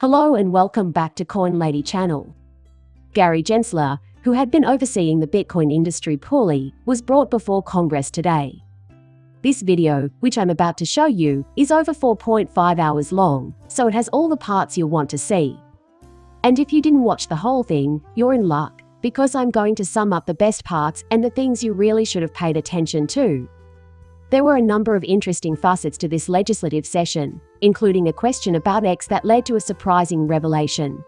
Hello and welcome back to Coin Lady channel. Gary Gensler, who had been overseeing the Bitcoin industry poorly, was brought before Congress today. This video, which I'm about to show you, is over 4.5 hours long, so it has all the parts you'll want to see. And if you didn't watch the whole thing, you're in luck, because I'm going to sum up the best parts and the things you really should have paid attention to. There were a number of interesting facets to this legislative session, including a question about X that led to a surprising revelation.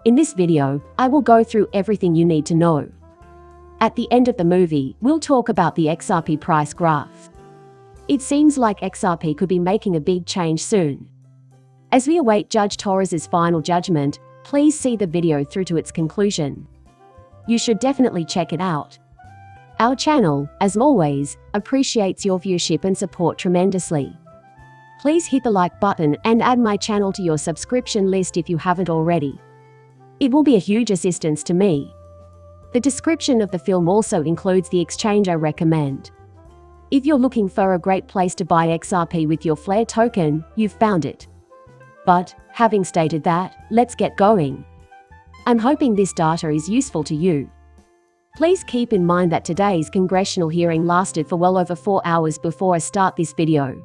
In this video, I will go through everything you need to know. At the end of the movie, we'll talk about the XRP price graph. It seems like XRP could be making a big change soon. As we await Judge Torres's final judgment, please see the video through to its conclusion. You should definitely check it out. Our channel, as always, appreciates your viewership and support tremendously. Please hit the like button and add my channel to your subscription list if you haven't already. It will be a huge assistance to me. The description of the film also includes the exchange I recommend. If you're looking for a great place to buy XRP with your Flare token, you've found it. But, having stated that, let's get going. I'm hoping this data is useful to you. Please keep in mind that today's congressional hearing lasted for well over 4 hours before I start this video.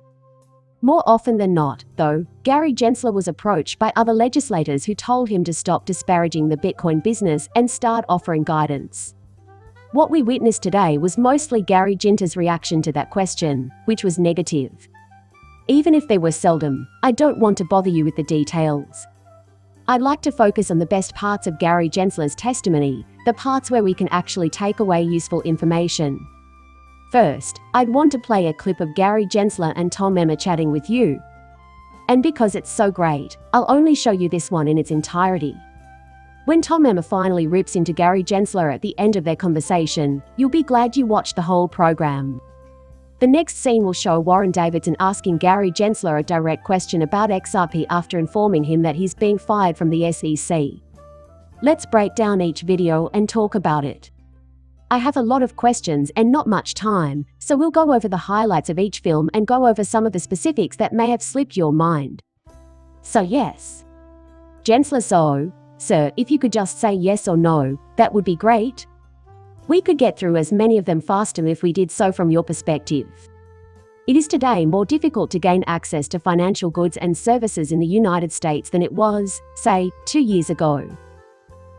More often than not, though, Gary Gensler was approached by other legislators who told him to stop disparaging the Bitcoin business and start offering guidance. What we witnessed today was mostly Gary Gensler's reaction to that question, which was negative. Even if they were seldom, I don't want to bother you with the details. I'd like to focus on the best parts of Gary Gensler's testimony, the parts where we can actually take away useful information. First, I'd want to play a clip of Gary Gensler and Tom Emmer chatting with you. And because it's so great, I'll only show you this one in its entirety. When Tom Emmer finally rips into Gary Gensler at the end of their conversation, you'll be glad you watched the whole program. The next scene will show Warren Davidson asking Gary Gensler a direct question about XRP after informing him that he's being fired from the SEC. Let's break down each video and talk about it. I have a lot of questions and not much time, so we'll go over the highlights of each film and go over some of the specifics that may have slipped your mind. So yes. Gensler, so, sir, if you could just say yes or no, that would be great. We could get through as many of them faster if we did so from your perspective. It is today more difficult to gain access to financial goods and services in the United States than it was, say, 2 years ago.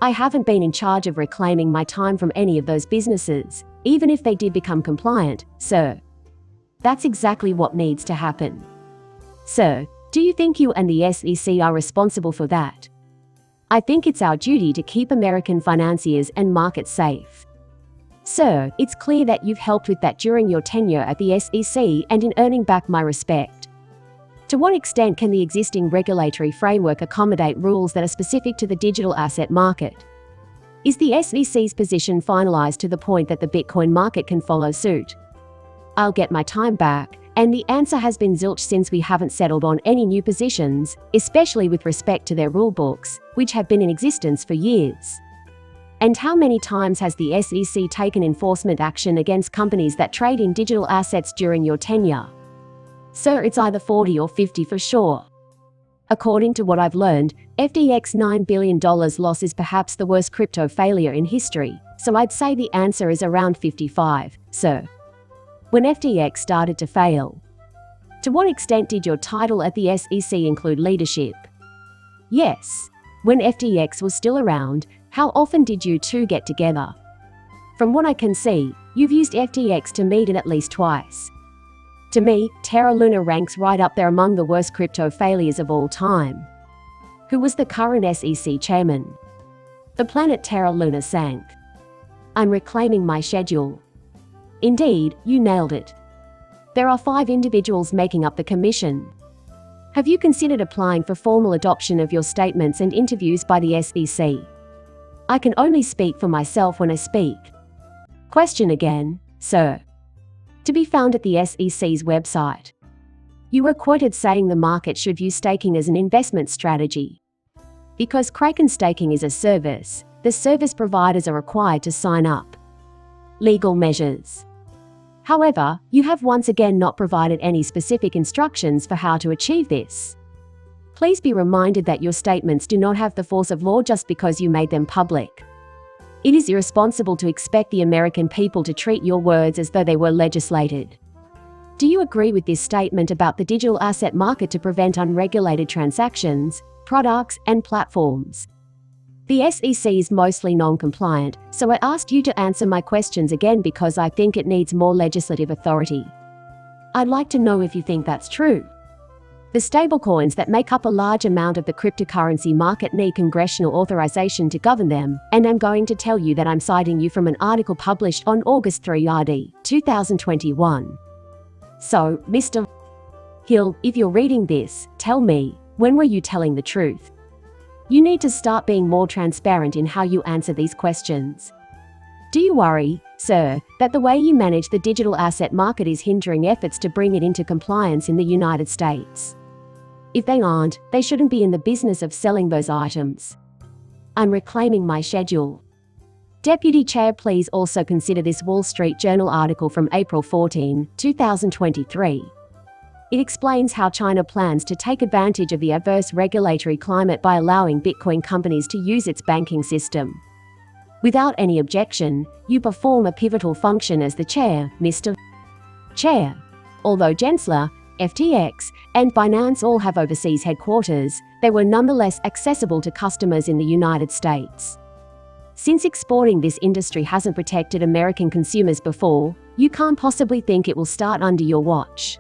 I haven't been in charge of reclaiming my time from any of those businesses, even if they did become compliant, sir. That's exactly what needs to happen. Sir, do you think you and the SEC are responsible for that? I think it's our duty to keep American financiers and markets safe. Sir, it's clear that you've helped with that during your tenure at the SEC and in earning back my respect. To what extent can the existing regulatory framework accommodate rules that are specific to the digital asset market? Is the SEC's position finalized to the point that the Bitcoin market can follow suit? I'll get my time back, and the answer has been zilch since we haven't settled on any new positions, especially with respect to their rulebooks, which have been in existence for years. And how many times has the SEC taken enforcement action against companies that trade in digital assets during your tenure? Sir, it's either 40 or 50 for sure. According to what I've learned, FTX's $9 billion loss is perhaps the worst crypto failure in history, so I'd say the answer is around 55, sir. When FTX started to fail. To what extent did your title at the SEC include leadership? Yes. When FTX was still around, how often did you two get together? From what I can see, you've used FTX to meet it at least twice. To me, Terra Luna ranks right up there among the worst crypto failures of all time. Who was the current SEC chairman? The planet Terra Luna sank. I'm reclaiming my schedule. Indeed, you nailed it. There are 5 individuals making up the commission. Have you considered applying for formal adoption of your statements and interviews by the SEC? I can only speak for myself when I speak. Question again, sir. To be found at the SEC's website. You were quoted saying the market should view staking as an investment strategy. Because Kraken staking is a service, the service providers are required to sign up. Legal measures. However, you have once again not provided any specific instructions for how to achieve this. Please be reminded that your statements do not have the force of law just because you made them public. It is irresponsible to expect the American people to treat your words as though they were legislated. Do you agree with this statement about the digital asset market to prevent unregulated transactions, products, and platforms? The SEC is mostly non-compliant, so I asked you to answer my questions again because I think it needs more legislative authority. I'd like to know if you think that's true. The stablecoins that make up a large amount of the cryptocurrency market need congressional authorization to govern them, and I'm going to tell you that I'm citing you from an article published on August 3, 2021. So, Mr. Hill, if you're reading this, tell me, when were you telling the truth? You need to start being more transparent in how you answer these questions. Do you worry, sir, that the way you manage the digital asset market is hindering efforts to bring it into compliance in the United States? If they aren't, they shouldn't be in the business of selling those items. I'm reclaiming my schedule. Deputy Chair, please also consider this Wall Street Journal article from April 14, 2023. It explains how China plans to take advantage of the adverse regulatory climate by allowing Bitcoin companies to use its banking system. Without any objection, you perform a pivotal function as the chair, Mr. Chair. Although Gensler, FTX, and Binance all have overseas headquarters, they were nonetheless accessible to customers in the United States. Since exporting this industry hasn't protected American consumers before, you can't possibly think it will start under your watch.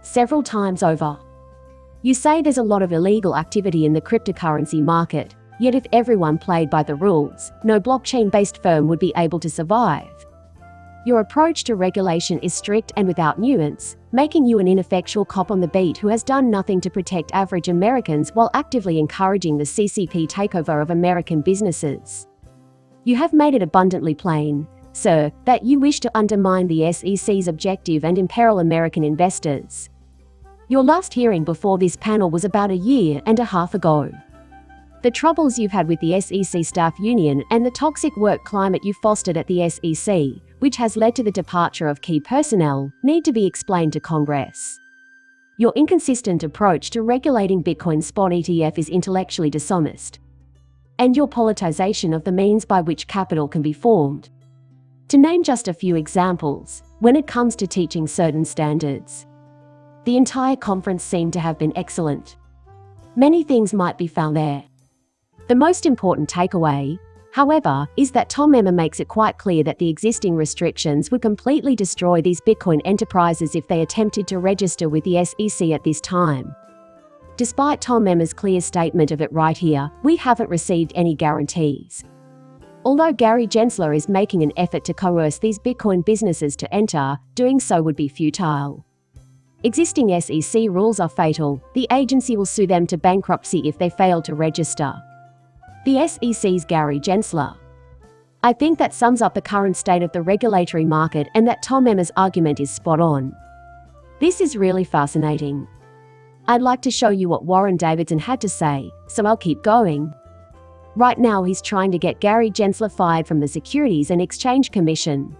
Several times over. You say there's a lot of illegal activity in the cryptocurrency market, yet if everyone played by the rules, no blockchain-based firm would be able to survive. Your approach to regulation is strict and without nuance, making you an ineffectual cop on the beat who has done nothing to protect average Americans while actively encouraging the CCP takeover of American businesses. You have made it abundantly plain, sir, that you wish to undermine the SEC's objective and imperil American investors. Your last hearing before this panel was about a year and a half ago. The troubles you've had with the SEC staff union and the toxic work climate you fostered at the SEC, which has led to the departure of key personnel, need to be explained to Congress. Your inconsistent approach to regulating Bitcoin spot ETF is intellectually dishonest. And your politicization of the means by which capital can be formed. To name just a few examples, when it comes to teaching certain standards, the entire conference seemed to have been excellent. Many things might be found there. The most important takeaway, however, is that Tom Emmer makes it quite clear that the existing restrictions would completely destroy these Bitcoin enterprises if they attempted to register with the SEC at this time. Despite Tom Emmer's clear statement of it right here, we haven't received any guarantees. Although Gary Gensler is making an effort to coerce these Bitcoin businesses to enter, doing so would be futile. Existing SEC rules are fatal. The agency will sue them to bankruptcy if they fail to register. The SEC's Gary Gensler. I think that sums up the current state of the regulatory market and that Tom Emmer's argument is spot on. This is really fascinating. I'd like to show you what Warren Davidson had to say, so I'll keep going. Right now he's trying to get Gary Gensler fired from the Securities and Exchange Commission.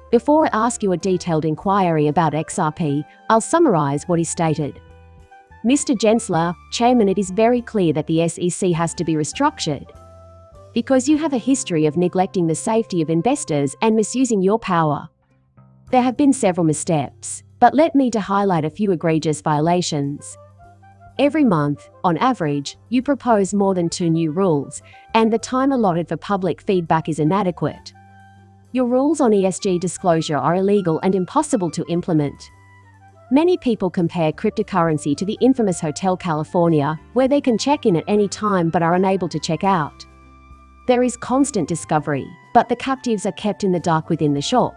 Before I ask you a detailed inquiry about XRP, I'll summarize what he stated. Mr. Gensler, Chairman, it is very clear that the SEC has to be restructured. Because you have a history of neglecting the safety of investors and misusing your power. There have been several missteps, but let me to highlight a few egregious violations. Every month, on average, you propose more than 2 new rules, and the time allotted for public feedback is inadequate. Your rules on ESG disclosure are illegal and impossible to implement. Many people compare cryptocurrency to the infamous Hotel California, where they can check in at any time but are unable to check out. There is constant discovery, but the captives are kept in the dark within the shop.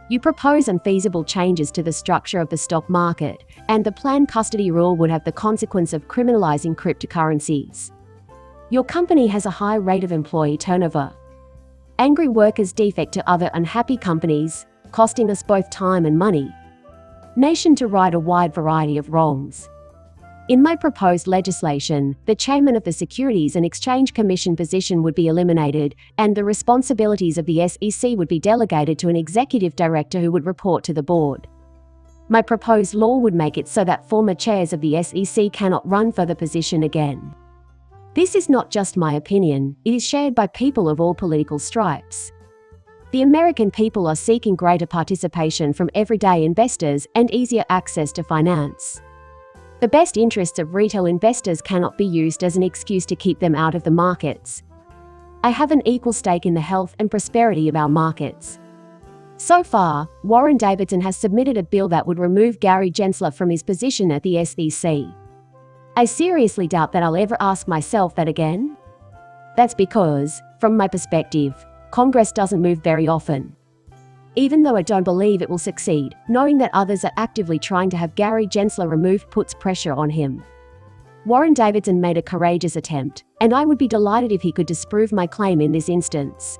You propose unfeasible changes to the structure of the stock market, and the planned custody rule would have the consequence of criminalizing cryptocurrencies. Your company has a high rate of employee turnover. Angry workers defect to other unhappy companies, costing us both time and money. Nation to right a wide variety of wrongs. In my proposed legislation, the chairman of the Securities and Exchange Commission position would be eliminated, and the responsibilities of the SEC would be delegated to an executive director who would report to the board. My proposed law would make it so that former chairs of the SEC cannot run for the position again. This is not just my opinion, it is shared by people of all political stripes. The American people are seeking greater participation from everyday investors and easier access to finance. The best interests of retail investors cannot be used as an excuse to keep them out of the markets. I have an equal stake in the health and prosperity of our markets. So far, Warren Davidson has submitted a bill that would remove Gary Gensler from his position at the SEC. I seriously doubt that I'll ever ask myself that again. That's because, from my perspective, Congress doesn't move very often. Even though I don't believe it will succeed, knowing that others are actively trying to have Gary Gensler removed puts pressure on him. Warren Davidson made a courageous attempt, and I would be delighted if he could disprove my claim in this instance.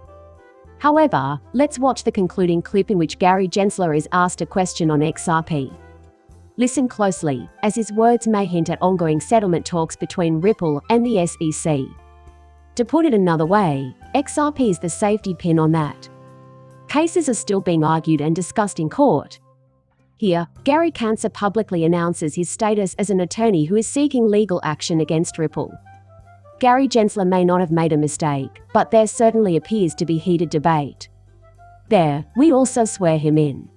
However, let's watch the concluding clip in which Gary Gensler is asked a question on XRP. Listen closely, as his words may hint at ongoing settlement talks between Ripple and the SEC. To put it another way, XRP is the safety pin on that. Cases are still being argued and discussed in court. Here, Gary Gensler publicly announces his status as an attorney who is seeking legal action against Ripple. Gary Gensler may not have made a mistake, but there certainly appears to be heated debate. There, we also swear him in.